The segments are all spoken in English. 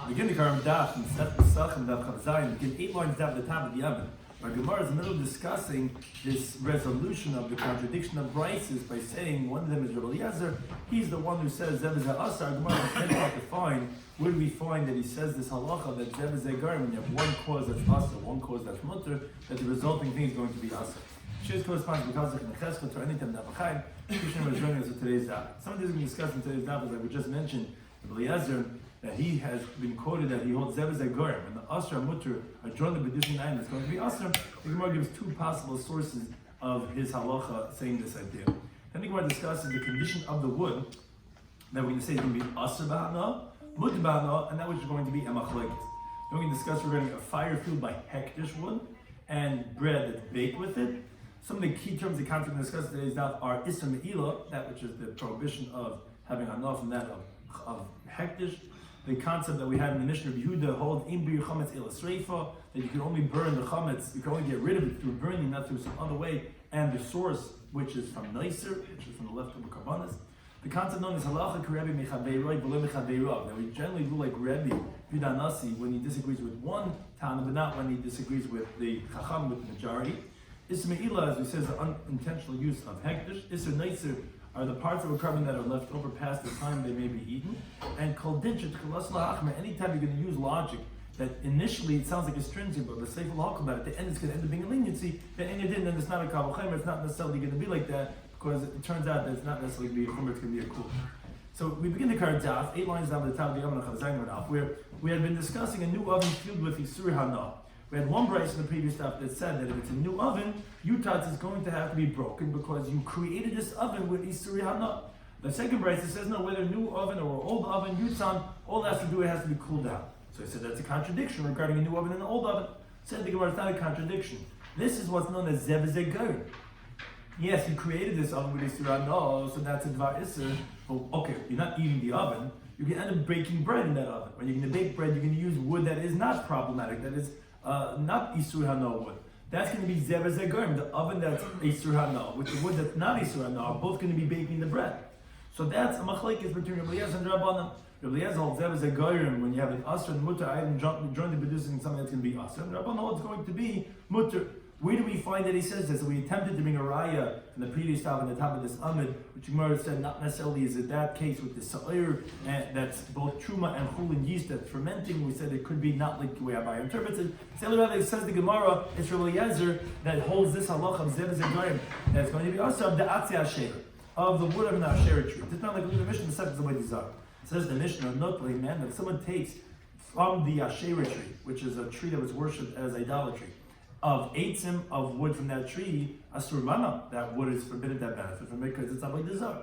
Begin the Karam Daf and set Pesachim Daf Chazayin. Begin 8 lines down at the top of the oven. Our Gemara is in the middle of discussing this resolution of the contradiction of Brises by saying one of them is Rabbi Eliezer. He's the one who says Zev is Asar. Our Gemara is trying to find where do we find that he says this halacha that Zev is Gar when you have one cause that's Asar, one cause that's Mutter, that the resulting thing is going to be Asar. Shiur's corresponds to Pesachim Daf to anytime Daf Yomi. Krishna was joining us with today's Daf. Some of these we discussed in today's Daf, as I just mentioned, Rabbi Eliezer, that he has been quoted that he holds Zev is Gar, and the Asra Mutter are joined the B'dushin Ayin is going to be Asra. The Gemara gives two possible sources of his halacha saying this idea. Then the Gemara discusses the condition of the wood that we're going to say is going to be Asra B'hana, Mutter B'hana, and that which is going to be Emachlekes. Then we're going to discuss regarding a fire fueled by hektish wood and bread that's baked with it. Some of the key terms the concept we discussed today is that are Isser Me'ilah, that which is the prohibition of having hanaf from that of hektish. The concept that we had in the Mishnah of Yehuda holds in bir chametz ila sreifa, that you can only burn the chametz, you can only get rid of it through burning, not through some other way, and the source, which is from Neiser, which is from the leftover karbanas. The concept known as halacha k'Rebbe mechaveiroi v'lo mechaveirav, that we generally do like Rebbe Yudanasi when he disagrees with one Tana, but not when he disagrees with the Chacham, with the majority. Isser Me'ilah, as we said, is the unintentional use of hektish. Isser Neiser are the parts of a carbon that are left over past the time they may be eaten. And kol digit, anytime you're going to use logic that initially it sounds like a stringent, but the sefer l'hakol that at the end it's going to end up being a leniency, then in then it's not a kabel chaymer, it's not necessarily going to be like that, because it turns out that it's not necessarily going to be a chumr, it's going to be a kul. So we begin the Karat Daf, 8 lines down at the top of the Yom where we had been discussing a new oven filled with Isur Hana. We had one brace in the previous stuff that said that if it's a new oven, Yutatz is going to have to be broken because you created this oven with Isuri Hana. The second brace says no, whether new oven or old oven, Yutzan, all it has to do, it has to be cooled down. So I said that's a contradiction regarding a new oven and an old oven. Said the Gemara, it's not a contradiction. This is what's known as Zev Gar. Yes, you created this oven with Isuri Hana, so that's a Dvar Isser. Well, okay, you're not eating the oven, you can end up baking bread in that oven. When you're going to bake bread, you're going to use wood that is not problematic, that is not Isur Hana wood. That's going to be Zev Gar, the oven that's Isur Hana, with the wood that's not Isur Hana, are both going to be baking the bread. So that's a machlekes between Rabbi Eliezer and Rabbanan. Rabbi Eliezer holds Zev Gar when you have an Asr and Mutter item jointly producing something that's going to be Asr. And Rabbanan holds going to be Mutter. Where do we find that he says this? So we attempted to bring a raya from the previous top on the top of this Amid, which Gemara said not necessarily is it that case with the Sa'ir, that's both Truma and Chul and yeast that's fermenting. We said it could be not like the way Abai interprets it. It says the Gemara, it's Rabbi Eliezer that holds this halach of Zev Zegarim, that's going to be also of the Atzi Asher, of the wood of an Asher tree. It's not like the Mishnah, the second is the way these are. It says the Mishnah, not like man, that someone takes from the Asher tree, which is a tree that was worshipped as idolatry, of eitzim of wood from that tree, asur mana, that wood is forbidden that benefit from it because it's avodah zarah.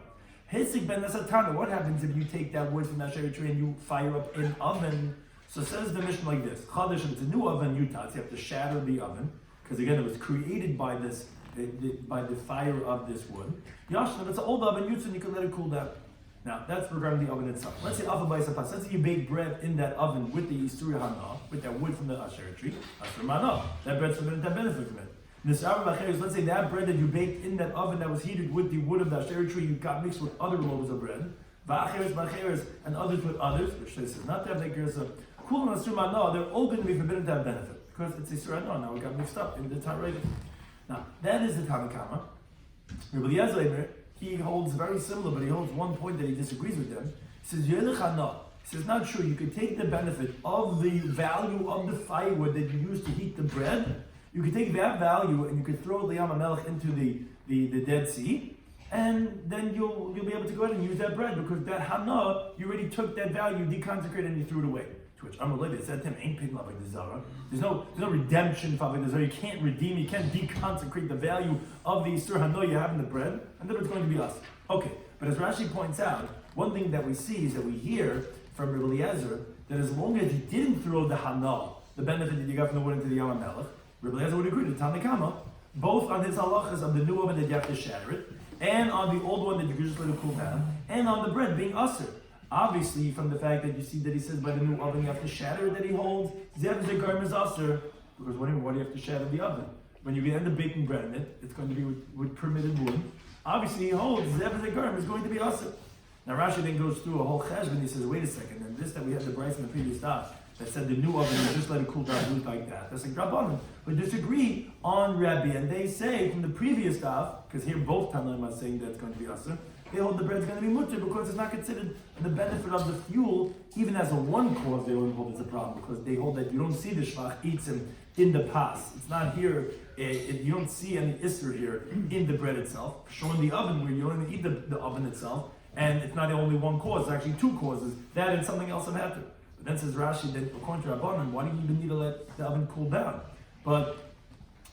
Hisik ben nasatana, what happens if you take that wood from that cherry tree and you fire up in oven? So says the Mishnah like this: Chadash, if it's a new oven, yutatz, you have to shatter the oven because again it was created by this by the fire of this wood. Yashin, if it's an old oven, yutzin, you can let it cool down. Now, that's regarding the oven itself. Let's say alpha by sapas. Let's say you bake bread in that oven with the Isuri Hana, with that wood from the Asher tree. Asher Mana. That bread's forbidden to benefit from it. Let's say that bread that you baked in that oven that was heated with the wood of the Asher tree, you got mixed with other loaves of bread. And others with others, which says not to have like there's a cool and Asher Mana, they're all going to be forbidden to have benefit. Because it's Isuri Hana. Now we got mixed up in the Tarayim. Now, that is the Tanakama. Rabbi Eliezer, he holds very similar, but he holds one point that he disagrees with them. He says, he says, not true. You could take the benefit of the value of the firewood that you use to heat the bread. You could take that value and you could throw the Yam HaMelech into the Dead Sea, and then you'll be able to go ahead and use that bread because that Hana, you already took that value, deconsecrated, and you threw it away. To which Amalek said to him, ain't picking up like the Zara. There's no redemption for the Zara. You can't redeem, you can't deconsecrate the value of the Isur Hana you have in the bread, and then it's going to be us. Okay, but as Rashi points out, one thing that we see is that we hear from Rabbi Eliezer that as long as he didn't throw the Hana, the benefit that you got from the wood into the Yam HaMelech, Rabbi Eliezer would agree to Tanakama, both on his halachas of the new oven that you have to shatter it, and on the old one that you can just let it cool down, and on the bread being usher. Obviously, from the fact that you see that he says by the new oven you have to shatter it, that he holds Zev Zegar is usher, because why do you have to shatter the oven? When you end up baking bread in it, it's going to be with permitted wood. Obviously, he holds Zev Zegar is going to be usher. Now Rashi then goes through a whole cheshbon. He says, wait a second, and this that we had the Bryce in the previous daf that said the new oven, you just let it cool down, do like that. That's like Rabbanan. But disagree on Rabbi, and they say from the previous daf, because here both Tanaim are saying that it's going to be Asr, they hold the bread's going to be mutter because it's not considered the benefit of the fuel, even as a one cause. They don't hold it's a problem because they hold that you don't see the shvach eatzim in the pas. It's not here. You don't see any isser here in the bread itself. Showing the oven where you don't even eat the oven itself, and it's not only one cause. It's actually two causes. That and something else that happened. But then says Rashi that according to Rabbanan, why do you even need to let the oven cool down? But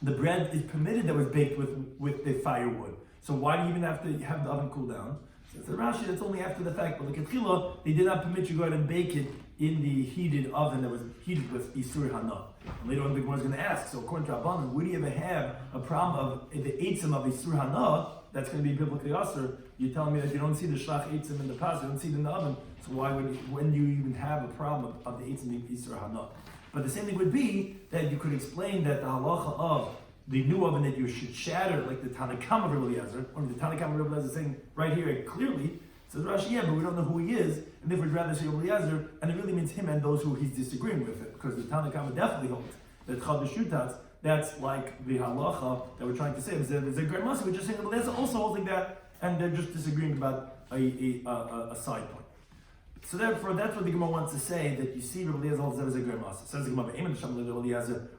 the bread is permitted that was baked with the firewood. So why do you even have to have the oven cool down? Says the Rashi, that's only after the fact. But the Ketchila, they did not permit you to go ahead and bake it in the heated oven that was heated with Isur Hana. And later on the Gemara is going to ask, so according to Rabbanan, would you ever have a problem of the eitzim of Isur Hana that's going to be biblically Asur? You're telling me that you don't see the shlach eitzim in the past, you don't see it in the oven, so why would when do you even have a problem of the eitzim being Isur Hana? But the same thing would be that you could explain that the halacha of the new oven that you should shatter, like the Tanakam of Rabbi Eliezer, or the Tanakam of Rabbi Eliezer saying right here clearly, says Rashi, yeah, but we don't know who he is, and therefore we'd rather say Rabbi Eliezer, and it really means him and those who he's disagreeing with it, because the Tanakam definitely holds that Chad Shutats, that's like the halacha that we're trying to say. There's a great message, we're just saying Rabbi Eliezer also holds like that, and they're just disagreeing about a side point. So therefore, that's what the Gemara wants to say, that you see Rabbi Eliezer holds Zev as a Germ Asa. Says the Gemara,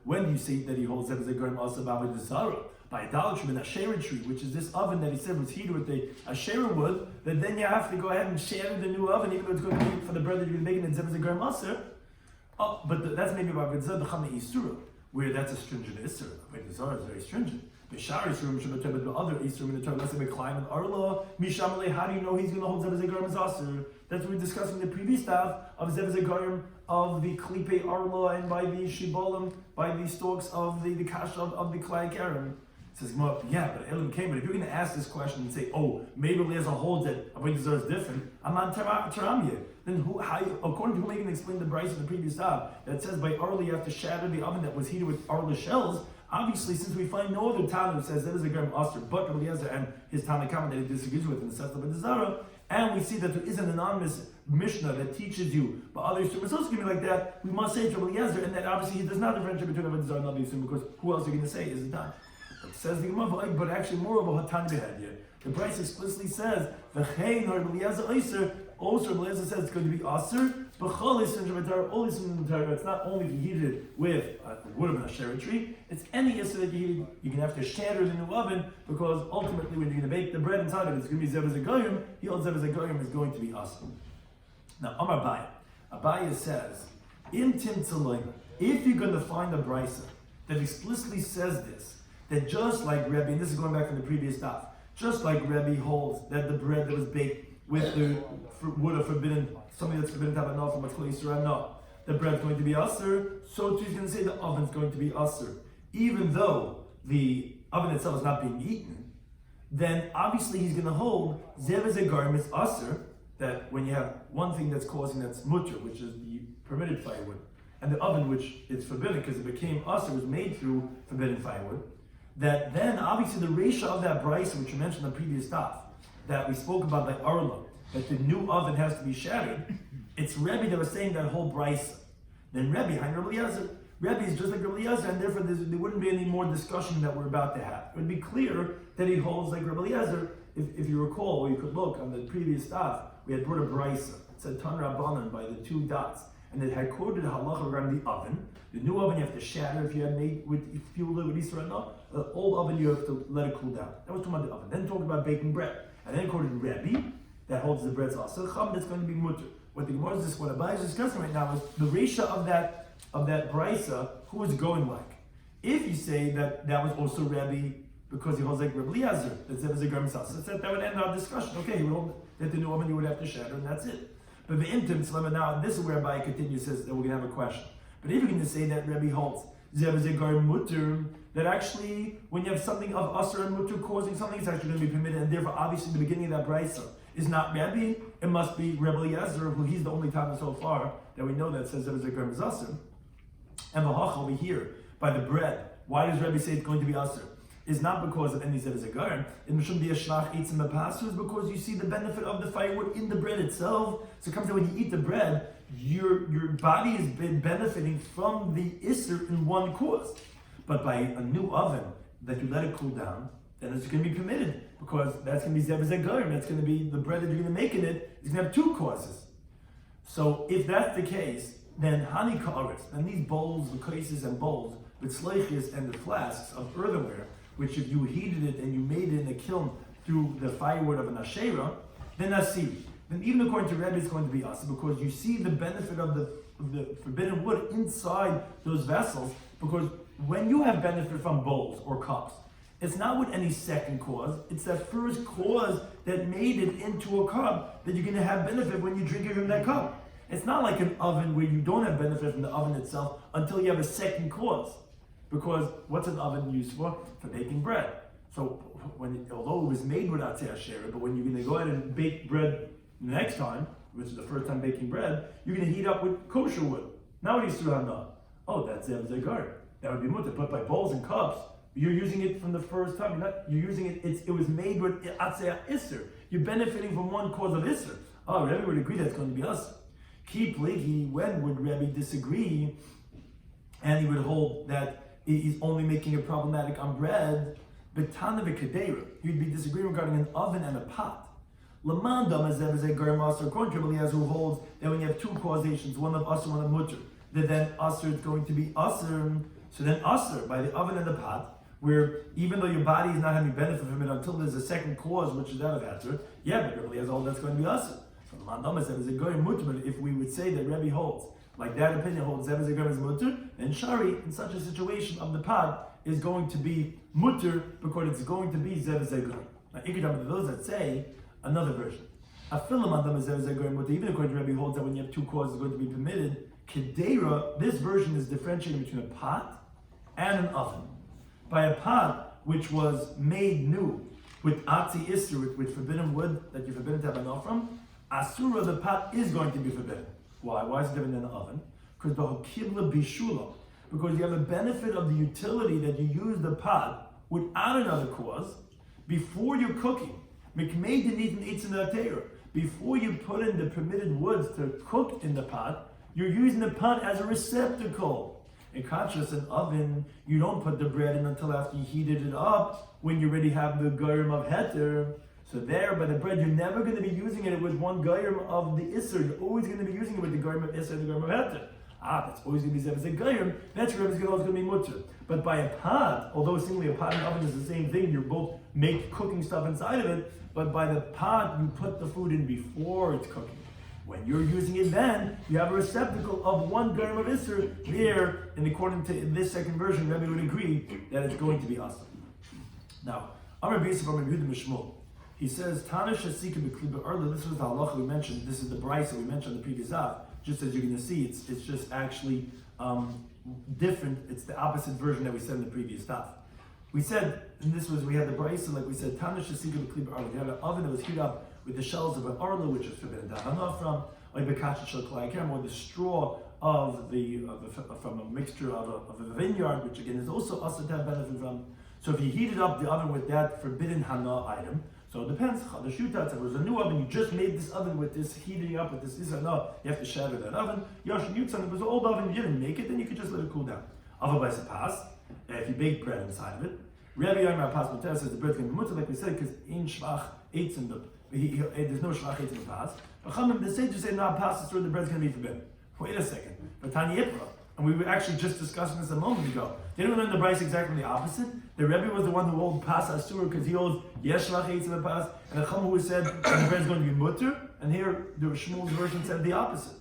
when do you see that he holds Zev as a Germ Asa about the Zara? By idolatry, with Asherah tree, which is this oven that he said was heated with the Asherah wood, then you have to go ahead and share the new oven, even though it's going to be for the bread that you're going to make it in Zev as a Germ Asa. Oh, but that's maybe about Zev the Chama Isura, where that's a stringent Isra. Like the Zara is very stringent. The Shari Surim should have the other Isra in the Torah, let's say Climb and Arla, Mishamale, how do you know he's going to hold Zev as a Germ Asa? That's what we're discussing the previous stuff of Zev as a Germ, of the Klipe Arla, and by the Shibolim, by the stalks of the Kasha of the Klai Karim. Says, yeah, but Elam came. But if you're going to ask this question and say, oh, maybe Eliezer holds that Avodah Zarah is different, I'm on Taramya. Then according to who are you going to explain the Bryce in the previous daf that says by Arla you have to shatter the oven that was heated with Arla shells? Obviously, since we find no other Tana who says that is a Germ Aster, but Eliezer and his Tana Kama that he disagrees with in the sense of Avodah Zarah, and we see that there is an anonymous Mishnah that teaches you, but other instruments also can be like that, we must say to Eliezer, and that obviously he does not differentiate between Avodah Zarah and Navi Yisrael, because who else are you going to say is it not? Says the Gemara, but actually more of a hatan behad here. The Bryce explicitly says, "V'chein or Eliezer Oiser." Also, Eliezer says it's going to be Aser. B'chol Yisrael Shemetar, all Yisrael in the Torah. It's not only if you heat it with wood of an Asherah tree. It's any Yisrael that you heat. You can have to shatter the new oven because ultimately, when you're going to bake the bread inside of it, it's going to be Zev as a Goyim. He holds Zev as a Goyim is going to be Aser. Now, Amar Abaya says, "Im Tim Tzaloim." If you're going to find a Bryce that explicitly says this. That just like Rebbe, and this is going back from the previous daf, just like Rebbe holds that the bread that was baked with the wood of forbidden, something that's forbidden to have enough from what's called Yisrael, no, the bread's going to be Aser, so too he's going to say the oven's going to be Aser. Even though the oven itself is not being eaten, then obviously he's going to hold Zev as a Garm is Aser, that when you have one thing that's causing that's mutter, which is the permitted firewood, and the oven which is forbidden because it became Aser, was made through forbidden firewood, that then obviously the ratio of that Bryce, which you mentioned in the previous daf, that we spoke about by Arla, that the new oven has to be shattered, it's Rebbe that was saying that whole Bryce. Then Rebbe, Rabbi Eliezer, Rebbe is just like Rabbi Eliezer, and therefore there wouldn't be any more discussion that we're about to have. It would be clear that he holds like Rabbi Eliezer. If you recall, or you could look on the previous daf, we had brought a Bryce. It said Tan Rabbanan by the two dots, and it had quoted halacha regarding the oven. The new oven you have to shatter if you had made with fuel with Yisrael. No, the old oven you have to let it cool down. That was talking about the oven. Then talking about baking bread, and then quoted Rebbe that holds the bread's also chum that's going to be mutter. What the Gemara is what Abai is discussing right now is the ratio of that brisa. Who is going like? If you say that was also Rebbe because he holds like Rabbi Eliezer, that was a Germ Sasa, that would end our discussion. Okay, he would hold that the new oven you would have to shatter, and that's it. But the intim slema now, and this is where Abai continues, says that we're going to have a question. But if you're going to say that Rebbe holds Zev as a Germ Mutter, that actually when you have something of Asr and Mutter causing something, it's actually going to be permitted, and therefore obviously the beginning of that brisa is not Rebbe, it must be Rabbi Eliezer, who he's the only time so far that we know that says Zev as a Germ Asr. And the hach over here by the bread. Why does Rebbe say it's going to be Asr? is not because of any zev it mishum be a shlach eitzim bepasu, is because you see the benefit of the firewood in the bread itself. So it comes out when you eat the bread, your body has been benefiting from the isser in one cause. But by a new oven that you let it cool down, then it's going to be permitted, because that's going to be zev zegarim. That's going to be the bread that you're going to make in it is going to have two causes. So if that's the case, then hani ka'aretz, and these bowls, the cases and bowls, with sleichis and the flasks of earthenware, which if you heated it and you made it in a kiln through the firewood of an asherah, then asiri. Then even according to Rebbe, it's going to be asa, because you see the benefit of the forbidden wood inside those vessels, because when you have benefit from bowls or cups, it's not with any second cause, it's that first cause that made it into a cup that you're going to have benefit when you drink it from that cup. It's not like an oven where you don't have benefit from the oven itself until you have a second cause. Because what's an oven used for? For baking bread. So although it was made without asherah, but when you're going to go ahead and bake bread the next time, which is the first time baking bread, you're going to heat up with kosher wood. Now what do you still have now? Oh, that's zegar. That would be mutter. But by bowls and cups, you're using it from the first time. You're using it. It was made with atzeh isser. You're benefiting from one cause of isser. Oh, Rebbe would agree that's going to be us. Keep pligi. When would Rebbe disagree? And he would hold that he's only making it problematic on bread. Betana v'kedera. You'd be disagreeing regarding an oven and a pot. Laman damazev is a garim aser. According to Rabbi Eliezer, who holds that when you have two causations, one of aser, one of mutter, that then aser is going to be aser. So then aser by the oven and the pot, where even though your body is not having benefit from it until there's a second cause, which is that of aser, yeah, but Rabbi Eliezer holds that's going to be aser. So Laman damazev is a garim mutter. But if we would say that Rebbe holds, like that opinion holds zev is a garim is mutter, then shari in such a situation of the pot is going to be mutter because it's going to be zev is a garim. Now, ikadam, those that say another version. Even according to Rebbe holds that when you have two causes going to be permitted, kedera, this version is differentiating between a pot and an oven. By a pot which was made new with atzi isser, with forbidden wood that you're forbidden to have enough from, asura, the pot is going to be forbidden. Why? Why is it different than the oven? Because the hokibla bishula, because you have a benefit of the utility that you use the pot without another cause before you're cooking. Before you put in the permitted woods to cook in the pot, you're using the pot as a receptacle. In contrast, an oven, you don't put the bread in until after you heated it up, when you already have the garim of heter. So there, by the bread, you're never going to be using it with one garim of the isser. You're always going to be using it with the garim of isser and the garim of heter. That's always going to be zev garim. That's where it's always going to be mutter. But by a pot, although seemingly a pot and oven is the same thing, you're both make cooking stuff inside of it. But by the pot, you put the food in before it's cooking. When you're using it then, you have a receptacle of one garim of isser there, and according to this second version, Rebbe would agree that it's going to be awesome. Now, Amar B'Yisrael from Rabbi Yehuda Mishmul, he says, Tana Shasika B'Kli B'Arla, this was the halacha we mentioned, this is the brayso that we mentioned in the previous daf. Just as you're going to see, it's just actually different. It's the opposite version that we said in the previous daf. We said, and this was, we had the brayso, like we said, Tana Shasika B'Kli B'Arla. We had an oven that was heated up with the shells of an arla, which is forbidden to have from, like Bekasha Shel Klayakam, or the straw of from a mixture of a vineyard, which again is also also to have benefit from. So if you heated up the oven with that forbidden hana item, so it depends. The shutat, if it was a new oven, you just made this oven with this heating up with this hana, you have to shatter that oven. Yoshin Yutzan, it was an old oven, you didn't make it, then you could just let it cool down. Otherwise, it pass. If you bake bread inside of it, Rabbi Yomi Pas Mater says the bread can be mutter, like we said, because in shvach eitz in the there's no shvach eitz in the pas. But the sages say no pas is where the bread's going to be forbidden. Wait a second, but Tani Yipra. And we were actually just discussing this a moment ago. They don't learn the Bryce exactly the opposite. The Rebbe was the one who held pas asur because he holds yes shlach eitz in the pas, and the Chum who said the bread is going to be mutter. And here the Shmuel's version said the opposite.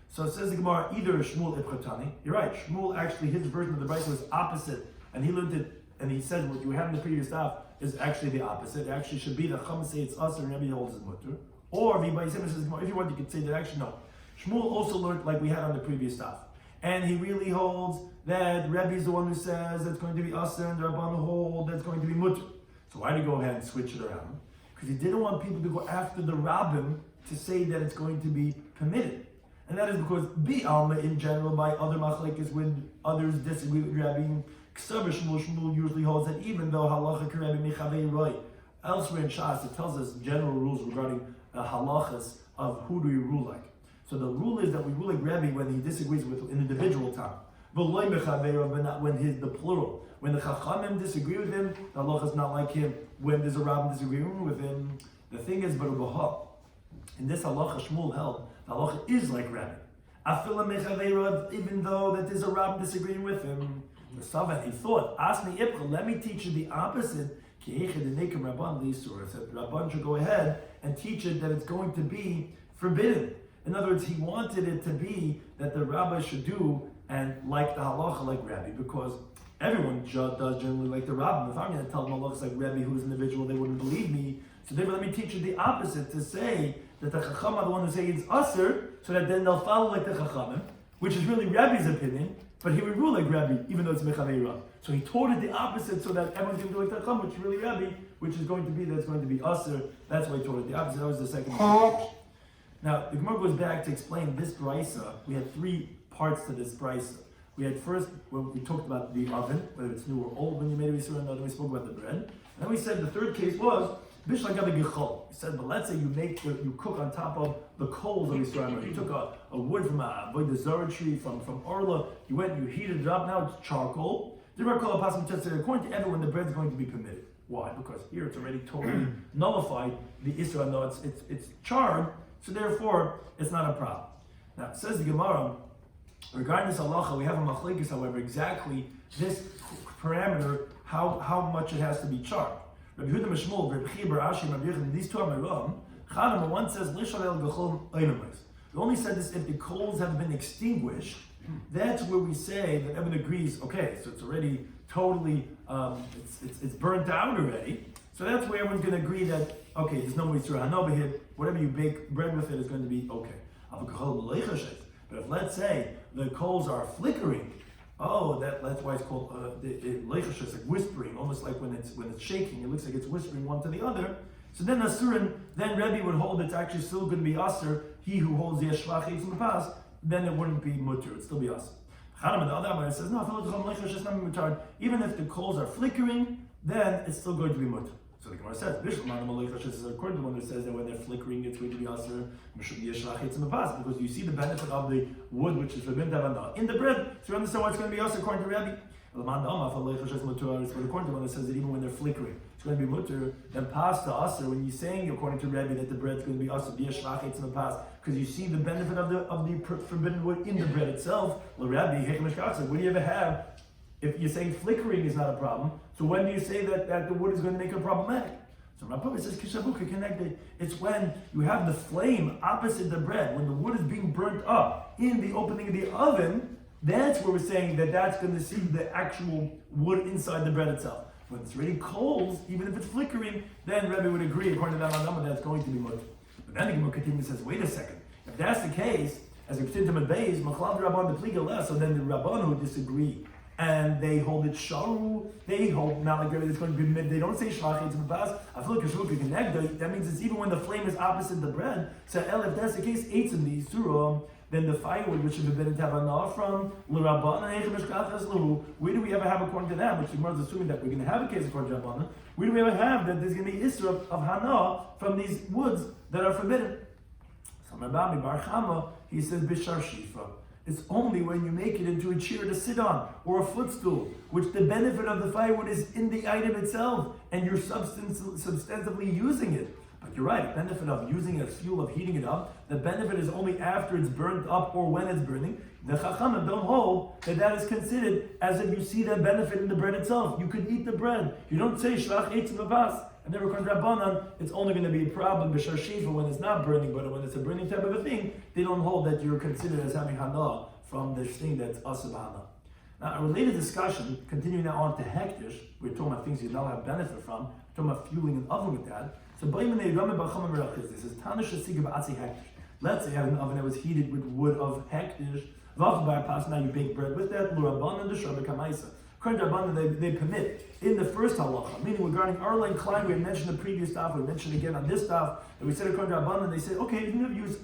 So it says the Gemara either Shmuel Ipchatani. You're right. Shmuel actually his version of the Bryce was opposite, and he learned it. And he said what you had in the previous daf is actually the opposite. It actually should be the Chum say it's us and Rebbe holds his mutter. Or if you want, you could say that actually no. Shmuel also learned like we had on the previous daf. And he really holds that Rebbe is the one who says that's going to be us and the Rabban hold that's going to be mutter. So why did he go ahead and switch it around? Because he didn't want people to go after the Rabbim to say that it's going to be permitted. And that is because Alma in general by other machlekes when others disagree with Rebbe, Shmuel usually holds that even though halacha k'Rebbe mechavei roi, elsewhere in Shas it tells us general rules regarding halachas of who do you rule like. So the rule is that we rule like Rebbe when he disagrees with an individual time. But not when he's the plural. When the Chachamim disagree with him, the halacha is not like him. When there's a Rabbin disagreeing with him, the thing is, Baruch in this halacha Shmuel held, the halacha is like Rebbe. Even though that there's a Rabbin disagreeing with him. The Savan, he thought, ask me Ibcha, let me teach you the opposite. Said Rabban should go ahead and teach it that it's going to be forbidden. In other words, he wanted it to be that the rabbi should do and like the halacha like Rabbi, because everyone does generally like the rabbi. If I'm going to tell them halachas like Rabbi, who's an individual, they wouldn't believe me. So therefore, let me teach you the opposite, to say that the chacham are the one who say it's usher, so that then they'll follow like the chachamim, which is really Rabbi's opinion, but he would rule like Rabbi, even though it's mechavei rav. So he taught it the opposite, so that everyone's going to do like the chacham, which is really Rabbi, which is going to be that's going to be usher. That's why he taught it the opposite. That was the second one. Now, the Gemara goes back to explain this brisa. We had three parts to this brisa. We had first, when we talked about the oven, whether it's new or old when you made a yisur, and then we spoke about the bread. And then we said the third case was, Bishla Gabi Gichol. We said, but let's say you cook on top of the coals of Yisrael. You took a wood from a zara tree, from Orla, you went and you heated it up, now it's charcoal. According to everyone, the bread's going to be permitted. Why? Because here it's already totally nullified. The Israel, no, it's charred, so therefore it's not a problem. Now, it says the Gemara, regarding this halacha, we have a machlekes, however, exactly this parameter, how much it has to be charred. Rabbi Yehuda Mishmol, Rabbi Chibar Ashi, Rabbi Yechon, these two are Meram. Chadam one says, Lishalel Gachol Oinamis. We only said this if the coals have been extinguished. That's where we say that everyone agrees, okay, so it's already totally, it's burnt out already. So that's where everyone's going to agree that, okay, there's no more Yisur Hanoba here, whatever you bake bread with it is going to be okay. But if, let's say, the coals are flickering, that's why it's called leichash, like whispering, almost like when it's shaking, it looks like it's whispering one to the other. So then Asurin, then Rebbe would hold it's actually still going to be Asur, he who holds the Yeshvach in the past, then it wouldn't be mutter, it'd still be Asur. Chanam, the other Amar says, no, even if the coals are flickering, then it's still going to be mutter. So the Gemara says, according to one that says that when they're flickering, it's going to be Asur, because you see the benefit of the wood, which is forbidden to have in the bread, so you understand why it's going to be Asur according to Rabbi. But according to one that says that even when they're flickering, it's going to be mutter, then pass to Asur, when you're saying, according to Rabbi, that the bread's going to be Asur, because you see the benefit of the forbidden wood in the bread itself. Rabbi, what do you ever have? If you're saying flickering is not a problem, so when do you say that the wood is going to make it problematic? So Rabbi says, Kishabuka connected. It's when you have the flame opposite the bread, when the wood is being burnt up in the opening of the oven, that's where we're saying that that's going to see the actual wood inside the bread itself. When it's already coals, even if it's flickering, then Rabbi would agree, according to that number, that's going to be mutter. But then the Gemara continues and says, wait a second, if that's the case, as we continue to Beis, Machlav Rabban the Pliga less, so then the Rabban who disagree, and they hold it sharu, they hold not like it's going to be mid, they don't say shlach, it's in the past. I feel like a connect, that means it's even when the flame is opposite the bread. So if that's the case, eight in these surah, then the firewood which should have been to have enough from l'rabban, where do we ever have according to that? Which is assuming that we're going to have a case according to Rabbanan. Where do we ever have that there's going to be isra of hana from these woods that are forbidden? So Rabbi Bar Chama, he says bishar shifa. It's only when you make it into a chair to sit on or a footstool, which the benefit of the firewood is in the item itself, and you're substantively using it. But you're right, the benefit of using it as fuel, of heating it up, the benefit is only after it's burnt up or when it's burning. The Chachamim don't hold that is considered as if you see that benefit in the bread itself. You could eat the bread. You don't say shlach eitz mavas. And therefore, Rabbanan, it's only going to be a problem b'shar shifa when it's not burning, but when it's a burning type of a thing, they don't hold that you're considered as having hana from this thing that's asab hana. Now, a related discussion, continuing now on to hektish, we're talking about things you now have benefit from, we're talking about fueling an oven with that. So, this is Tanash Sigab Atzi hektish. Let's say you have an oven that was heated with wood of hektish. Now you bake bread with that. L'Rabbanan d'Shabbat Kamaisa. According to Rabbanan, they permit in the first halacha, meaning regarding Arla and Klein, we had mentioned the previous daf, we mentioned again on this daf, that we said according to Rabbanan, they said, okay, you can use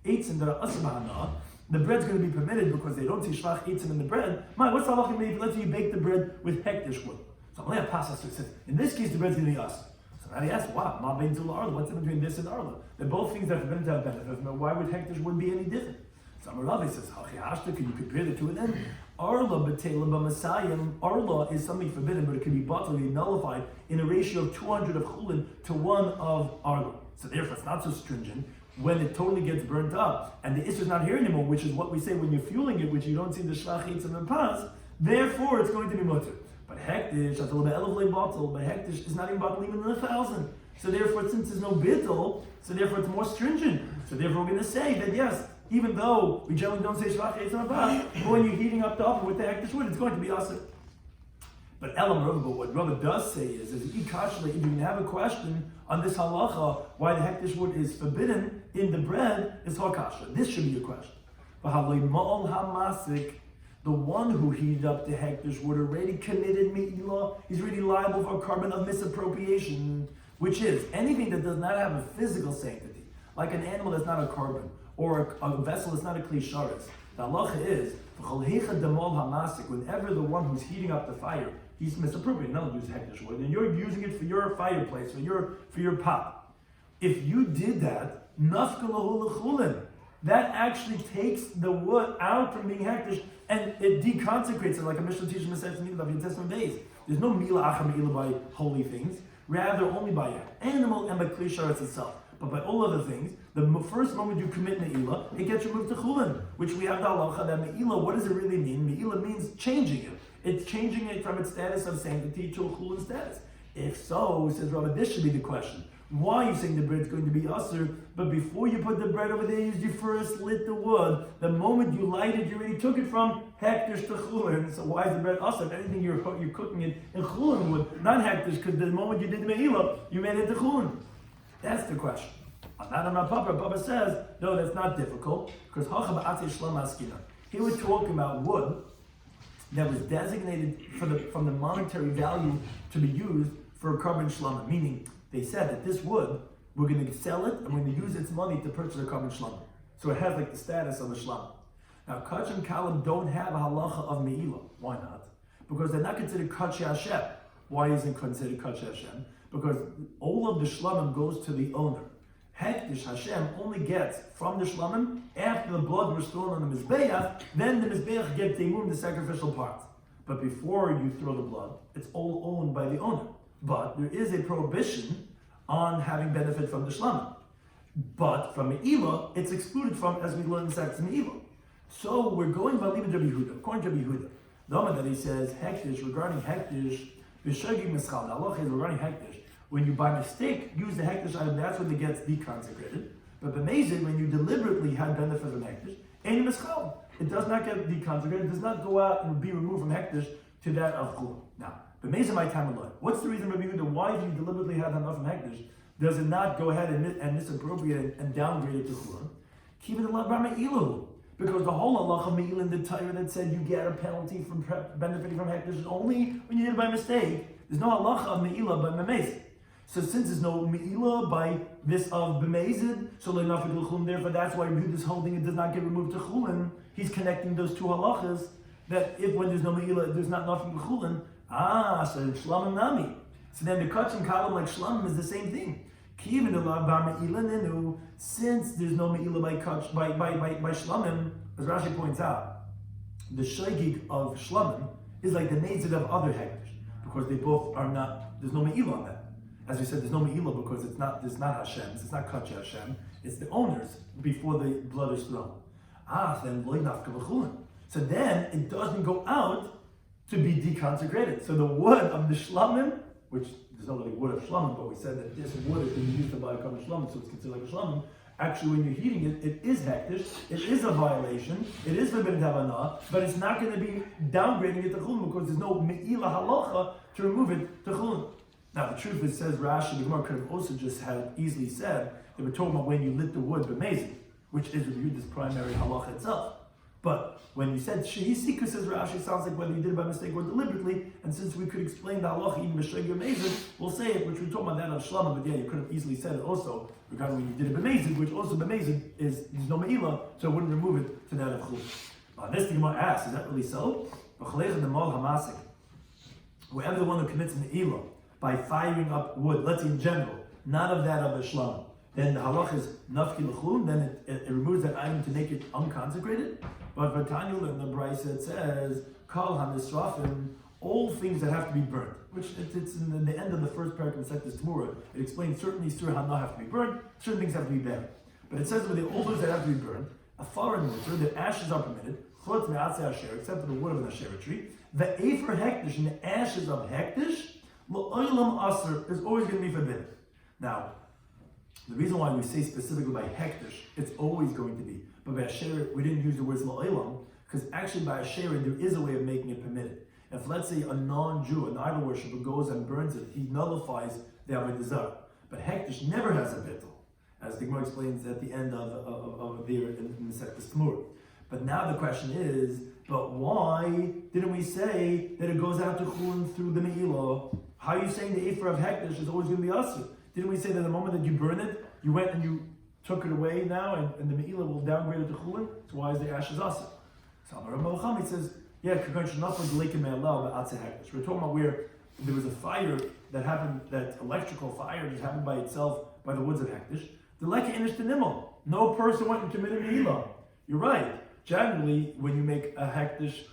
eights in the asabana, the bread's going to be permitted because they don't see shvach eitzim in the bread. What's the halacha if let's say you bake the bread with hektish wood? So Malay Pasas says, in this case the bread's going to be us. So now he asks, wow, ma bein zul arla, what's in between this and arla? They're both things that are forbidden to have benefit. Why would hektish wood be any different? So Amaravi says, can you compare the two of them? Arla betela b'masayim. Arla is something forbidden, but it can be bottled, nullified in a ratio of 200 of chulin to 1 of arla. So therefore, it's not so stringent when it totally gets burnt up, and the issue is not here anymore, which is what we say when you're fueling it, which you don't see the shlach and the pas. Therefore, it's going to be mutter. But hektish, a little bit elevate bottle, but hektish is not even bottled even in 1,000. So therefore, since there's no bittul, so therefore it's more stringent. So therefore, we're going to say that yes, even though we generally don't say shlach and pas, but when you're heating up the oven with the hektish wood, it's going to be asr. But Elam Rava, what Rava does say is if you have a question on this halacha, why the hektish wood is forbidden in the bread, is hakasha. This should be your question. But the one who heated up the hektish wood already committed me'ilah, he's already liable for a carbon of misappropriation, which is anything that does not have a physical sanctity, like an animal that's not a carbon, or a vessel that's not a kli sharetz. The halacha is, whenever the one who's heating up the fire, he's misappropriating, not use hektish wood, and you're using it for your fireplace, for your pot. If you did that, that actually takes the wood out from being hektish, and it deconsecrates it, like a Mishnah teaches in the New Testament days. There's no mila achar meila by holy things, rather only by an animal and by kli sharetz itself. But by all other things, the first moment you commit me'ilah, it gets removed to chulin, which we have the halacha that me'ilah, what does it really mean? Me'ilah means changing it. It's changing it from its status of sanctity to a chulin status. If so, says Rabbi, this should be the question. Why are you saying the bread's going to be usher, but before you put the bread over there, you first lit the wood. The moment you light it, you already took it from hektish to chulin. So why is the bread usher? If anything, you're cooking it in chulin wood, not hektish, because the moment you did the me'ilah, you made it to chulin. That's the question. Papa says, no, that's not difficult, because here we're talking about wood that was designated from the monetary value to be used for a carbon shlama, meaning they said that this wood, we're going to sell it and we're going to use its money to purchase a carbon shlama. So it has like the status of a shlama. Now, Kach and Kalam don't have a halacha of me'ilah. Why not? Because they're not considered Kach Hashem. Why isn't it considered Kach Hashem? Because all of the shlamim goes to the owner. Hektish Hashem only gets from the shlamim after the blood was thrown on the mizbeach, then the mizbeach gets the sacrificial part. But before you throw the blood, it's all owned by the owner. But there is a prohibition on having benefit from the shlamim. But from me'ilah, it's excluded from, as we learned in Saks me'ilah. So we're going by Rabbi Yehuda. According to Rabbi Yehuda, the moment that he says hektish, regarding hektish, b'shogig mischal, the halacha is regarding hektish. When you by mistake use the hektish item, that's when it gets deconsecrated. But b'mezid, when you deliberately had benefit from hektish, ein mischal. It does not get deconsecrated. It does not go out and be removed from hektish to that of chulin. Now, b'mezid my time alone. What's the reason, Rabbi Yehuda, why if you deliberately had enough from hektish, does it not go ahead and misappropriate and downgrade it to chulin? Keep it a lot ilahu. Because the whole halacha of me'ilah in the Torah that said you get a penalty from benefiting from hektish is only when you did it by mistake. There's no halacha of me'ilah by memezid. So since there's no me'ilah by this of b'mezid, so le'nafik l'chulin, therefore that's why this holding it does not get removed to chulin. He's connecting those two halachas, that if when there's no me'ilah, there's not nafik l'chulin. So shlamim nami. So then the kach and kalam like shlamim is the same thing. Even since there's no me'ilah by kach, by shlamim, as Rashi points out, the shaygig of shlamim is like the nezid of other hektish, because they both are not, there's no me'ilah on that. As we said, there's no me'ilah because it's not Hashem's, it's not kach Hashem, it's the owner's before the blood is thrown. Then loy nafka v'chulin. So then it doesn't go out to be deconsecrated. So the wood of the shlamim, which there's no really wood of shlamim, but we said that this wood is being used to buy a common shlamim, so it's considered like a shlamim. Actually, when you're heating it, it is hektish, it is a violation, it is forbidden to have anah, but it's not going to be downgrading it to chulin because there's no me'ilah halacha to remove it to chulin. Now, the truth is, says Rashi, the Gemara could have also just had easily said, they were talking about when you lit the wood, b'mezid, which is reviewed as primary halacha itself. But when you said Shehisiku, says Rashi, it sounds like whether you did it by mistake or deliberately. And since we could explain the halacha even b'shegeg b'mezid, we'll say it, which we talk about that of Shlama, but yeah, you could have easily said it also regarding when you did it b'mezid, which also b'mezid is no me'ilah, so it wouldn't remove it to that of chul. This the Gemara asks, is that really so? Whoever the one who commits an me'ilah by firing up wood, let's say in general, not of that of a Shlama, then the halach is nafki l'chul, then it removes that item to make it unconsecrated. But for Tanya in the Brisa it says, Kal HaNisrafim, all things that have to be burnt, which it's in the end of the first paragraph in Sectus Tamura. It explains certain Isur Hana have to be burnt, certain things have to be buried. But it says with the olders that have to be burnt, a foreign water, the ashes are permitted, chutz me'atzei asher, except for the wood of an asher tree. The Efer Hektish and the ashes of Hektish, L'oilam Aser, is always going to be forbidden. Now, the reason why we say specifically by Hektish, it's always going to be. But by Asher, we didn't use the words L'oilam, because actually by Asher, there is a way of making it permitted. If let's say a non-Jew, an idol worshiper, goes and burns it, he nullifies the Avodah Zarah. But Hektish never has a bittul, as the Gemara explains at the end of there in the Sectus Tamura. But now the question is, but why didn't we say that it goes out to Chulin through the Me'ilah? How are you saying the Efer of Hektish is always going to be Asur? Didn't we say that the moment that you burn it, you went and you took it away now, and the Me'ilah will downgrade it to Chulin? So why is the ashes Asur? So Rabbi Shloimy says, yeah, we're talking about where there was a fire that happened, that electrical fire just happened by itself by the woods of Hektish. The leka inish tenimel. No person went and committed Me'ilah. You're right. Generally, when you make a Hektish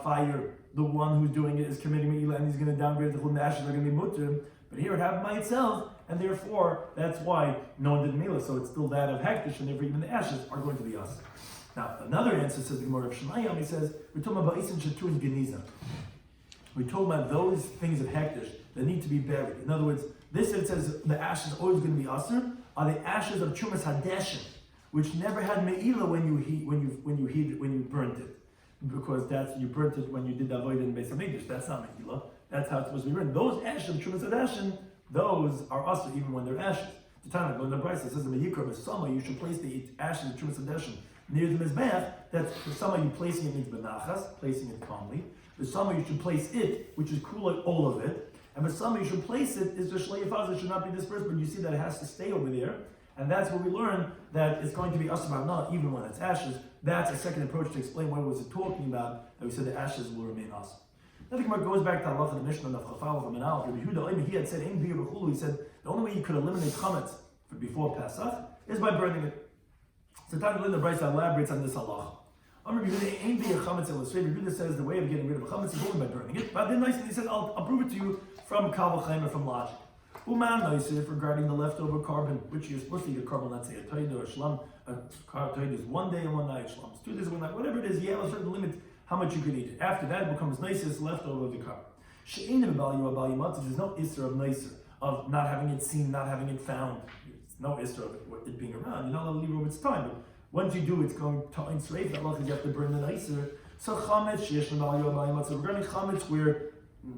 fire, the one who's doing it is committing Me'ilah and he's going to downgrade the Chulin, the ashes are going to be mutter. But here it happened by itself, and therefore that's why no one did Me'ilah. So it's still that of Hektish, and therefore even the ashes are going to be us. Now, another answer says the Gemara of Shloimy, he says, we're talking about Isin Shatu and Geniza. We're talking about those things of Hektish that need to be buried. In other words, this it says the ashes are always going to be Asr, are the ashes of Chumas Hadeshim, which never had Me'ilah when you burnt it. Because you burnt it when you did the Avodah in Beis HaMikdash. That's not Me'ilah. That's how it's supposed to be burnt. Those ashes of Chumas Hadeshim, those are Asr even when they're ashes. The time that in the Brisa it says in the Yikra B'Sama, you should place the ashes of Chumas Hadeshim near the Mizbeach. That's for some of you placing it means benachas, placing it calmly. For some you should place it, which is cool, like all of it. And for some you should place it is the shleifaz, it should not be dispersed, but you see that it has to stay over there. And that's where we learn that it's going to be asr not even when it's ashes. That's a second approach to explain what was it talking about, that we said the ashes will remain asr. Then the Gemara goes back to Allah and the Mishnah of Chafal of Manal. Rabbi Yehuda, he had said, he said, the only way you could eliminate chametz before Pesach is by burning it. So Tanya in the Brisa elaborates on this halacha. Rabbi Yehuda says the way of getting rid of chametz is only by burning it. But then nicely he said, I'll prove it to you from Kal V'chaim, from logic. Uman noisif regarding the leftover carbon, which you're supposed to eat a carbon, let's say a toid or a shlam. A toid is 1 day and 1 night, shlam is 2 days and 1 night, whatever it is, you have a certain limit how much you can eat it. After that, it becomes nicest leftover of the carbon. She'enim value there's no isser of nicer, of not having it seen, not having it found. There's no isser of it being around. You're not allowed to leave it over its time. But once you do, it's going to ensrave that because you have to burn the nicer. So chametz, she'esh value so regarding chametz, where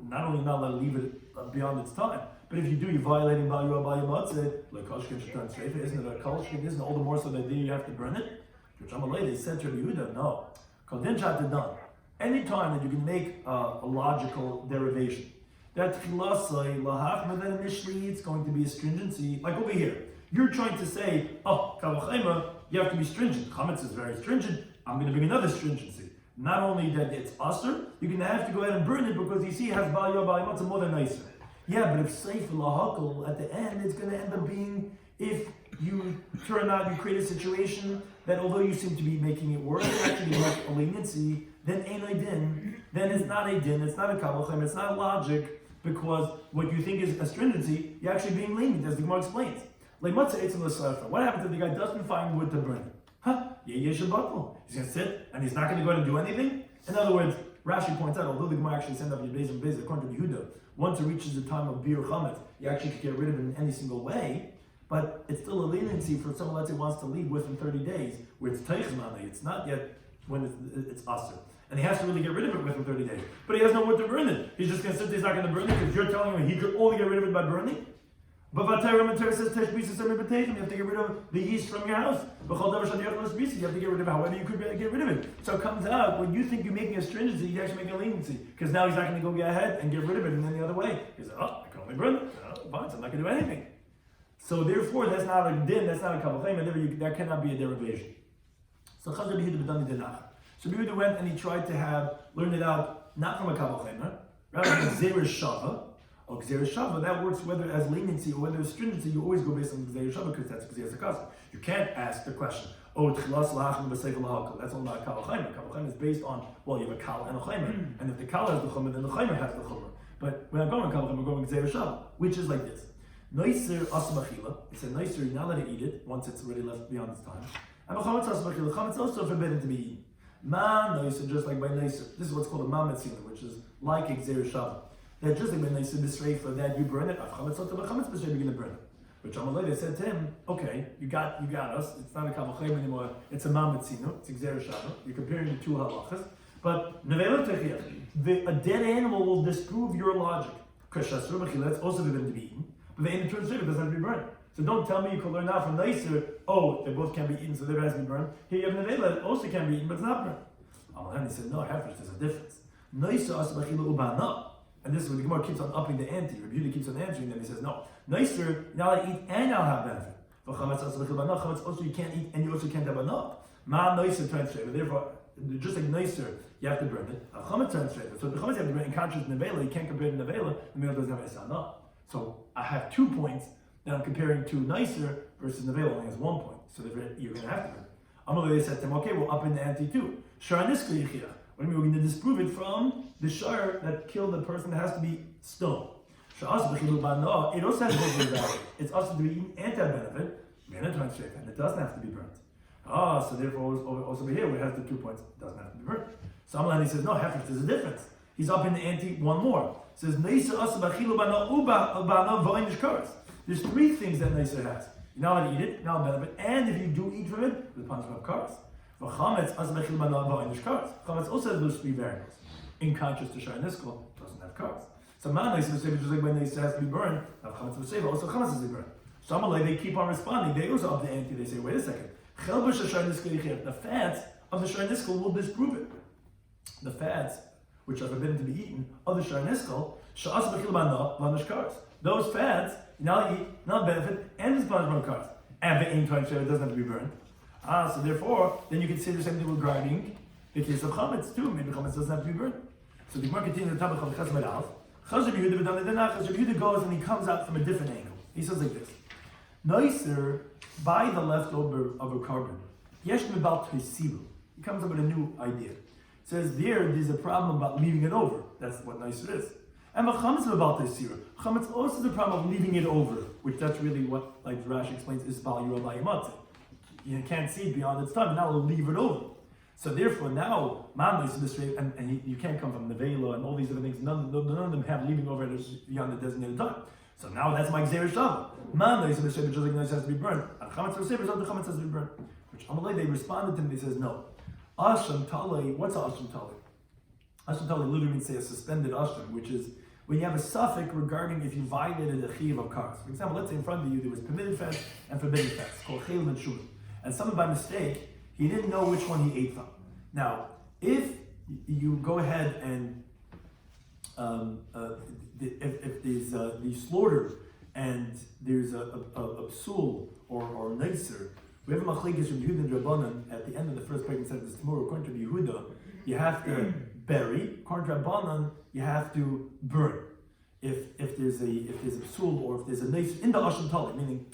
not only not allowed to leave it beyond its time, but if you do, you're violating value abayim matzeh, like kolshkin shatan streifa, isn't it a kolshkin? Isn't it all the more so that then you have to burn it? Which Amalei, they said to Rabbi Yehuda, no. Kodin shat done. Any time that you can make a logical derivation, that chilasai lahach, but then initially it's going to be a stringency, like over here. You're trying to say, oh, kavachayma, you have to be stringent. Chametz is very stringent. I'm going to bring another stringency. Not only that it's usher, you're going to have to go ahead and burn it because you see it has value abayim matzeh more than nicer. Yeah, but if seif lahakal at the end, it's going to end up being, if you turn out, you create a situation that although you seem to be making it worse, it's actually like a leniency, then ain't a din, then it's not a din, it's not a kabbalah, it's not logic, because what you think is a stringency, you're actually being lenient, as the Gemara explains. What happens if the guy doesn't find wood to burn it? He's going to sit and he's not going to go out and do anything? In other words, Rashi points out, although the Gemara actually sent up Yebez and Bez, according to Yehuda, once it reaches the time of Bir Chametz, you actually could get rid of it in any single way, but it's still a leniency for someone, let's say, wants to leave within 30 days, where it's Teichmanai, it's not yet when it's Aser. And he has to really get rid of it within 30 days. But he has no wood to burn it. He's just going to sit there, he's not going to burn it, because you're telling him he could only get rid of it by burning? But Vatayra says Tesh Bisa Semi Potato, you have to get rid of the yeast from your house. You have to get rid of however you could get rid of it. So it comes out when you think you're making a stringency, you actually make a leniency. Because now he's not going to go get ahead and get rid of it, and then the other way. He says, I can only burn it. Fine, so I'm not going to do anything. So therefore, that's not a din, that's not a kabbalah, and that cannot be a derivation. So Chazar Yehuda b'dani denach. So Yehuda went and he tried to learn it out not from a kabbalah, rather than Gzeir Shava. Or Gzeir Shava, that works whether as leniency or whether as stringency, you always go based on Gzeir Shava because that's Gzeir Sakasa. You can't ask the question, Tchilas Lachim B'Seif L'Hakol. That's all about Kal Chaymer. Kal Chaymer is based on, well, you have a Kal and a Chaymer. And if the Kal has the Chaymer, then the Chaymer has the Chaymer. But we're not going Kal Chaymer, we're going Gzeir Shava, which is like this. Noiser Asabachila, it's a noiser, you're not allowed to eat it once it's already left beyond its time. And Chametz Asabachila, Chametz also forbidden to be eaten. Ma noiser, just like by noiser. This is what's called a Mametzina, which is like a Gzeir Shava. That just like when they said for that you burn it, you're going to burn it. But Amalei said to him, okay, you got us. It's not a kavachem anymore. It's a mametzinu. It's a gzeir shava. You're comparing the two halachas. But a dead animal will disprove your logic. Because it's also forbidden to be eaten. But the animal doesn't have to be burned. So don't tell me you can learn now from Neiser, they both can be eaten, so there has to be burned. Here you have Nevela, it also can be eaten, but it's not burned. Amalei said, no, Hefresh, there's a difference. Neiser asabachila ubana. And this is when the Gemara keeps on upping the ante. Rabbi Yehuda keeps on answering them. He says, no. Nicer, now I eat and I'll have benefit. But chametz also you can't eat and you also can't have enough. Ma nicer translated. Therefore, just like nicer, you have to burn it. Chametz translated. So the chametz you have to burn in contrast to nevela. You can't compare to nevela. The male doesn't have enough. So I have 2 points that I'm comparing to nicer versus nevela only has 1 point. So you're going to have to burn. Amalei said to him, okay, we'll up in the ante too. Sharanisku yichia. What do you mean? We're going to disprove it from the shiur that killed the person that has to be stoned. It also has to be valid. It's also to be eaten and to have benefit, and it doesn't have to be burnt. So therefore, also over here, we have the 2 points. It doesn't have to be burnt. So Amalei says, no, Hefresh, there's a difference. He's up in the ante one more. He says, there's 3 things that Neisa has. You're not allowed to eat it, now benefit, and if you do eat from it, the punishment of cars. Chametz also has those 3 variables. In contrast to Shar Niskal, it doesn't have carbs. So man is just like when they say it has to be burned, Chametz also Chametz has to be burned. So Amalei, they keep on responding. They also up the ante. They say, wait a second. The fats of the Shar Niskal will disprove it. The fats, which are forbidden to be eaten, of the Shar Niskal, those fats now eat, not benefit, and it's punishment of carbs. And the aim time it doesn't have to be burned. So therefore, then you can say the same thing regarding the case of chametz too. Maybe chametz doesn't have to be burned. So the Gemara continues the topic of Chazar Medalf. Chazar Yehuda goes and he comes out from a different angle. He says like this: Noiser, by the leftover of a carbon, yesh mebal tesilu. He comes up with a new idea. Says there's a problem about leaving it over. That's what Noiser is. And the chametz mebal tesilu. Chametz also is the problem of leaving it over, which that's really what, like Rashi explains, is bal yura bayimatze. You can't see it beyond its time, now we'll leave it over. So therefore now, man is this way, and you can't come from the Nevela and all these other things, none of them have leaving over beyond the designated time. So now that's my Gzeir Shava. Man is this way, just like nice has to be burned. And Chametz has to be burned. Which Amalei, they responded to him, they says, no. Asham Talei, what's Asham Talei? Asham Talei literally means say a suspended Asham, which is when you have a suffix regarding if you violated a chiv of cars. For example, let's say in front of you there was permitted fats and forbidden fats, called chayil and shul. And someone by mistake, he didn't know which one he ate from. Now, if you go ahead and if there's the slaughter and there's a psul or neiser, we have a machlekes from Yehuda and Rabbanan at the end of the first pregnant sentence tomorrow. According to Yehuda, you have to bury. According to Rabbanan, you have to burn. If there's a psul or if there's a neiser in the asham tali, meaning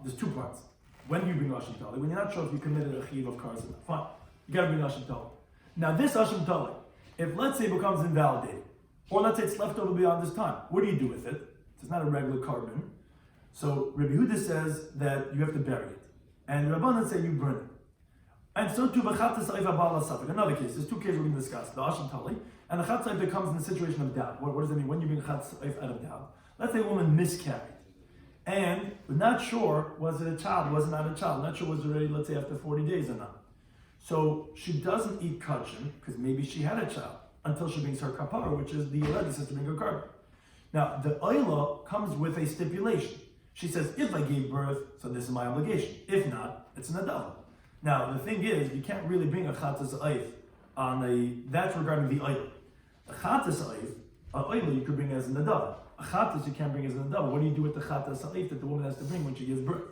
there's 2 parts. When do you bring Asham Tali? When you're not sure if you committed a chiv of cars or not. Fine. You gotta bring Asham Tali. Now this Asham Tali, if let's say it becomes invalidated, or let's say it's left over beyond this time, what do you do with it? It's not a regular carbon. So Rabbi Yehuda says that you have to bury it. And Rabbanan say you burn it. And so too, another case, there's 2 cases we're going to discuss, the Asham Tali, and the Chat Saif that comes in the situation of doubt. What does it mean? When you bring Chat Saif out of doubt? Let's say a woman miscarried. And we're not sure, was it a child, was it not a child? Not sure was it already, let's say, after 40 days or not. So she doesn't eat kachim, because maybe she had a child, until she brings her kapara, which is the alleged to bring her carbon. Now, the oila comes with a stipulation. She says, if I gave birth, so this is my obligation. If not, it's an adava. Now, the thing is, you can't really bring a chatas oif that's regarding the oila. A chatas oif, an oila you could bring as an adava. A chatas you can't bring as an adava. What do you do with the chatas oif that the woman has to bring when she gives birth?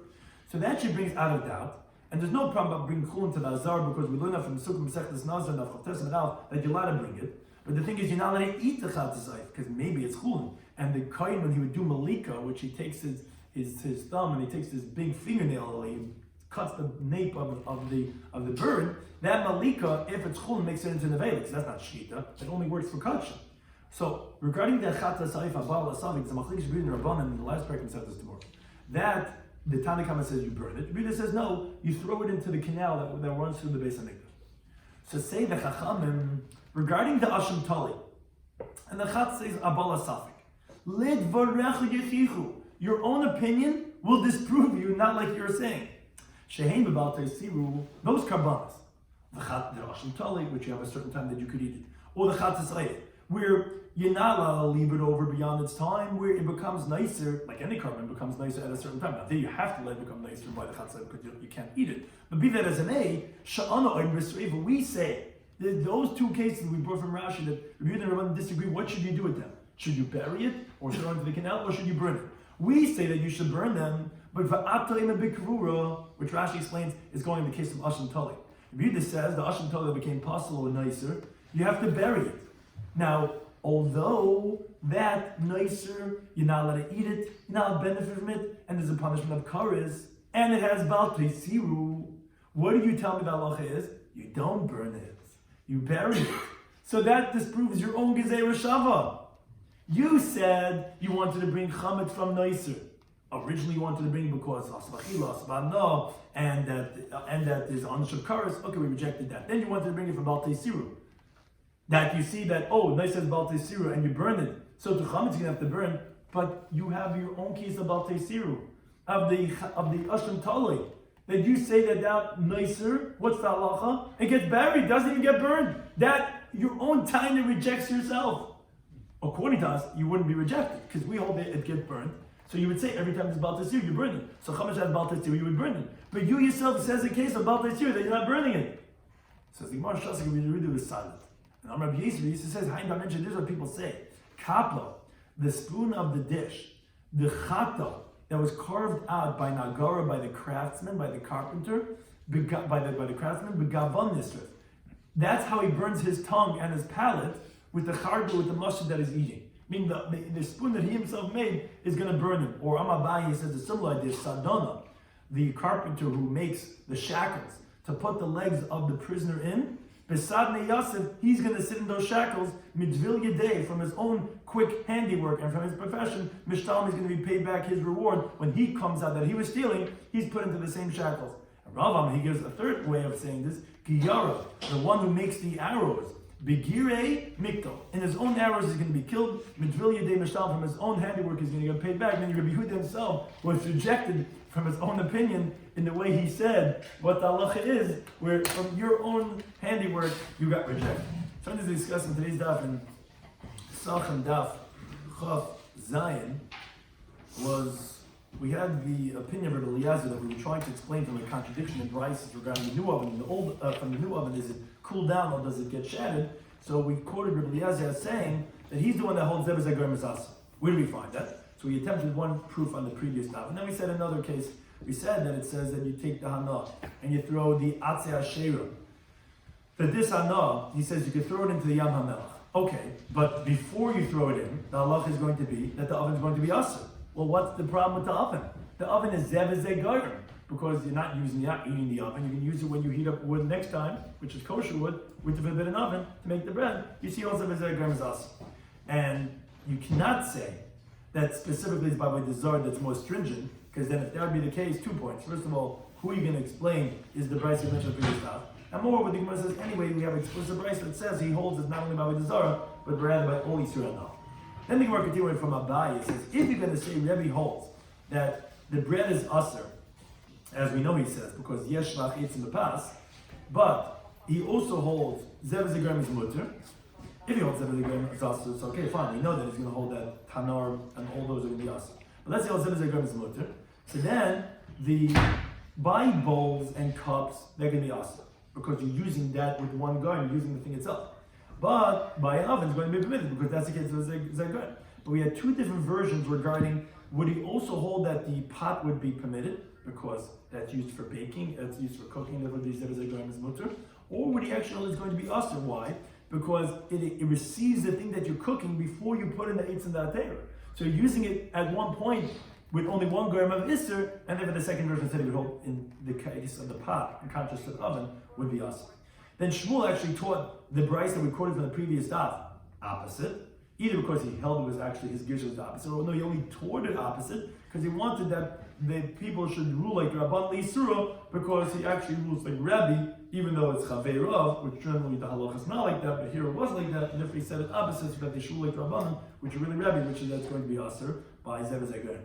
So that she brings out of doubt. And there's no problem about bringing chulin to the azar because we learn that from the Sukkah Mesechtes Nazar and Avchotes and Al that you're allowed to bring it. But the thing is, you're not allowed to eat the chatas oif because maybe it's chulin. And the kohen, when he would do malika, which he takes his thumb and he takes his big fingernail, he cuts the nape of the bird. That malika, if it's chulin, makes it into nevelik. So that's not shita. It only works for kachim. So regarding the chatas oif abal asavik, the machlikish b'rin rabbanan in the last paragraph says this tomorrow. That the Tanakhama says you burn it. Rabbi says no, you throw it into the canal that runs through the Beis Hamikdash. So say the Chachamim regarding the Asham Tali, and the Chat says Abala Safik. Lidvarechu yechichu. Your own opinion will disprove you, not like you're saying. Shehein b'bal teisiru, those karbanas. The Asham Tali, which you have a certain time that you could eat it, or the Chat Tzayif, where you're not allowed to leave it over beyond its time, where it becomes nicer, like any carbon becomes nicer at a certain time. Now there you have to let it become nicer by the chatzah because you can't eat it. But be that as an A, sha'ana oim b'sreiva, we say, those two cases we brought from Rashi that Rabbi and Rabban disagree, what should you do with them? Should you bury it, or throw it into the canal, or should you burn it? We say that you should burn them, but va'atoim and b'krura, which Rashi explains, is going in the case of Asham Tali. Rabbi says the Asham Tali that became possible or nicer, you have to bury it. Now, although that nicer, you're not allowed to eat it, you're not allowed to benefit from it, and there's a punishment of kares, and it has bal teisiru. What do you tell me the halacha is? You don't burn it, you bury it. So that disproves your own gezei reshava. You said you wanted to bring chametz from nicer. Originally you wanted to bring because asvachilas, vano, and that there's onish of kares. Okay, we rejected that. Then you wanted to bring it from bal teisiru. That you see that, nice says Bal Teisiru, and you burn it. So to chametz you have to burn, but you have your own case of Bal Teisiru, of the Asham Tali. That you say that nicer, what's the halacha? It gets buried, doesn't even get burned. That your own time rejects yourself. According to us, you wouldn't be rejected, because we hold it gets burned. So you would say every time it's Bal Teisiru, you burn it. So chametz has Bal Teisiru, you would burn it. But you yourself says a case of Bal Teisiru that you're not burning it. Says the Gemara Shasik, we really is silent. And Rabbi Yisrael says, Haim mentioned, this is what people say. Kappa, the spoon of the dish, the chata that was carved out by Nagara, by the craftsman, by the carpenter, by the craftsman, begavan nisrif. That's how he burns his tongue and his palate with the charba, with the mustard that he's eating. Meaning the spoon that he himself made is going to burn him. Or Amabai says a similar idea, Sadona, the carpenter who makes the shackles to put the legs of the prisoner in. Besadne Yosef, he's going to sit in those shackles, midvil yedei, from his own quick handiwork and from his profession. Mishtalm is going to be paid back his reward when he comes out that he was stealing. He's put into the same shackles. And Ravam, he gives a third way of saying this. Giyara, the one who makes the arrows, begire mikto, in his own arrows is going to be killed. Midvil yedei mishtalm, from his own handiwork is going to get paid back. And Rabbi Yehuda himself was rejected from his own opinion in the way he said what the halacha is, where from your own handiwork you got rejected. So to discuss in today's daf in Pesachim Daf Chaf Zayin we had the opinion of Rabbi Eliezer that we were trying to explain from the contradiction in Bryce regarding the new oven. And the old from the new oven, is it cool down or does it get shattered? So we quoted Rabbi Eliezer as saying that he's the one that holds Zebes Agar Mizasa. Where do we find that? So we attempted one proof on the previous daf, and then we said another case. We said that it says that you take the hana and you throw the atzei hashera. That this hana, he says you can throw it into the yam hamelach. Okay, but before you throw it in, the halach is going to be that the oven is going to be asur. Well, what's the problem with the oven? The oven is zevez zegarim, because you're not eating the oven. You can use it when you heat up wood next time, which is kosher wood, with the forbidden oven to make the bread. You see also zevez zegarim is asur, and you cannot say that specifically is by way the zar that's more stringent, because then if that would be the case, 2 points. First of all, who are you going to explain is the Bryce you mentioned previous stuff. And moreover, the Gemara says, anyway, we have explicit Bryce that says he holds it not only by way the zar, but rather by all Yisrael now. Then the Gemara continuing from Abai, it says, if you're going to say Rebbe holds that the bread is asur, as we know he says, because yesh lach eats in the past, but he also holds Zevez Agram is mutter, If he holds Zebazah Goyim is also, it's okay, fine. We know that he's going to hold that Tanar and all those are going to be Asa. But let's say Zebazah Goyim is Mutter. So then the buying bowls and cups, they're going to be Asa. Because you're using that with one guy, you're using the thing itself. But by an oven, it's going to be permitted because that's the case of Zaygad. But we had two different versions regarding would he also hold that the pot would be permitted because that's used for baking, that's used for cooking, that would be Zaygad is mutter, or would he actually hold it's going to be Aser? Why? Because it receives the thing that you're cooking before you put in the eitz and the atera. So you're using it at one point with only one gram of Isser, and then for the second version said he would hold in the case of the pot, in contrast to the oven, would be Aser. Then Shmuel actually taught the Bryce that we quoted from the previous daf opposite, either because he held it was actually his gish was the opposite, or no, he only taught it opposite because he wanted that the people should rule like Rabban Leisura because he actually rules like Rabbi, even though it's Chavei Rav, which generally the halacha is not like that, but here it was like that, and therefore he said it opposite so that they should rule like Rabban, which is really Rabbi, which is that's going to be Aser by Zebazah.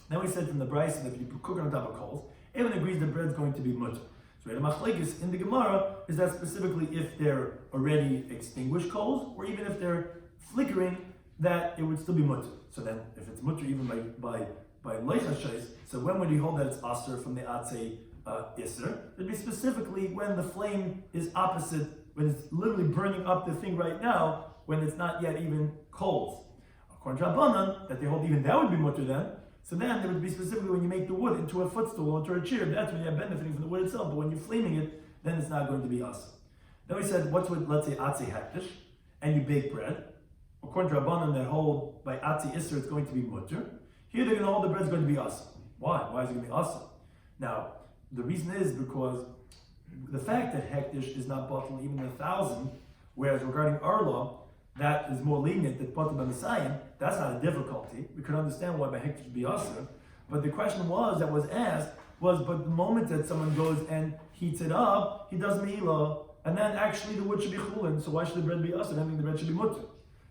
Then we said from the Bryce that if you cook it on top of coals, everyone agrees the bread's going to be mutter. So the machlekes in the Gemara is that specifically if they're already extinguished coals, or even if they're flickering, that it would still be mutter. So then, if it's mutter even by leichashais, so when would you hold that it's aser from the atzei iser? It'd be specifically when the flame is opposite, when it's literally burning up the thing right now, when it's not yet even coals. According to Rabbanan, that they hold even that would be mutter then. So then it would be specifically when you make the wood into a footstool or into a chair, that's when you're benefiting from the wood itself. But when you're flaming it, then it's not going to be us. Then we said, what's with, let's say, atzi hektish, and you bake bread. According to Rabbanan, that hold by atzi isser, it's going to be mutter. Here they're going to hold the bread's going to be us. Why? Why is it going to be us? Now, the reason is because the fact that hektish is not bottled even 1,000, whereas regarding our law, that is more lenient than bottled by Messiah, that's not a difficulty. We could understand why by hektish would be usher. But the question that was asked, but the moment that someone goes and heats it up, he does me'ilah, and then actually the wood should be chulin, so why should the bread be usher? I think the bread should be mutter.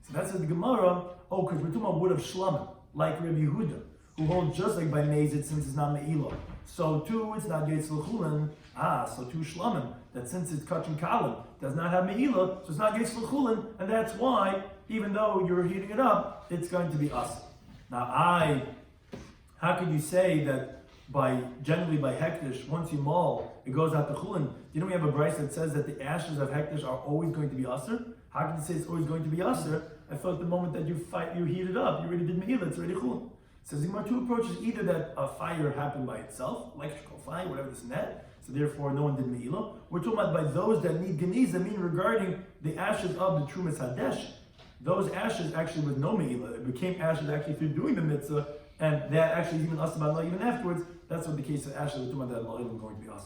So that's the Gemara, because we're talking about wood of shlamim, like Rabbi Yehuda, who holds just like by mezit since it's not me'ilah. So too, it's not yetz l'chulin. So too shlamim, that since it's kachim kalim, does not have me'ilah, so it's not yetz l'chulin, and that's why, even though you're heating it up, it's going to be us. Now how could you say that generally by hektish, once you maul, it goes out to chulin? You know we have a bryce that says that the ashes of hektish are always going to be aser? How can you say it's always going to be aser? I thought the moment that you heat it up, you already did me'ilah, it's already chulin. So there are two approaches, either that a fire happened by itself, electrical fire, whatever this and that, so therefore no one did me'ilah. We're talking about by those that need geniza, mean regarding the ashes of the Trumas Hadesh. Those ashes actually with no me'ilah, it became ashes actually through doing the mitzvah, and that actually even us about even afterwards. That's what the case of ashes we're talking about that Allah going to be us.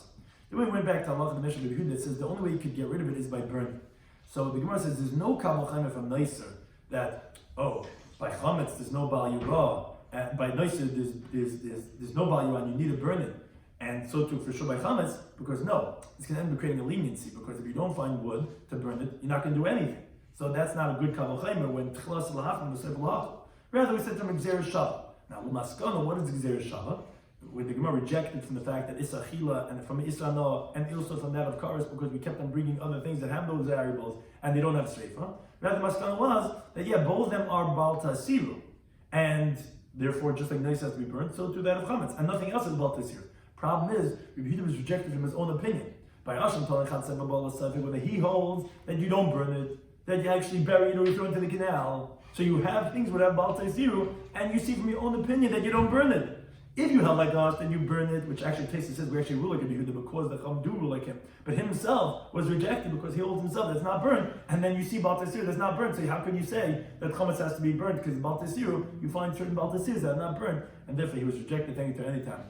Then we went back to Allah the Mishnah of that says the only way you could get rid of it is by burning. So the Gemara says there's no kabel chayma from Neisser that by chametz there's no bal yirah. By Neisser, there's no value on, you need to burn it. And so too for sure by chametz, because no, it's going to end up creating a leniency, because if you don't find wood to burn it, you're not going to do anything. So that's not a good kabel chaymer when tchilas l'hafim l'sef l'hafim. Rather, we said from Gzeir Shava. Now, l'maskana, what is Gzeir Shava? Where the Gemara rejected from the fact that Issa Chila and from Issa Noah and also from that of Karas, because we kept on bringing other things that have those variables and they don't have Sreifa. Rather, the maskana was that both of them are Balta Siru. And therefore, just like Neis has to be burnt, so too that of Chametz. And nothing else is Balta Siru. Problem is, Rabbi Yehuda was rejected from his own opinion. By Asham Talachat whether he holds that you don't burn it, that you actually bury it or you throw it into the canal. So you have things without Balta Siru, and you see from your own opinion that you don't burn it. If you held like us, then you burn it, which actually Taisa says we actually rule like Rabbi Yehuda because the Chum do rule like him. But himself was rejected because he holds himself that's not burned, and then you see Balta Siru that's not burned. So how can you say that Chametz has to be burned? Because Balta Siru, you find certain Balta Sirus that are not burned, and therefore he was rejected. Thank you to any time.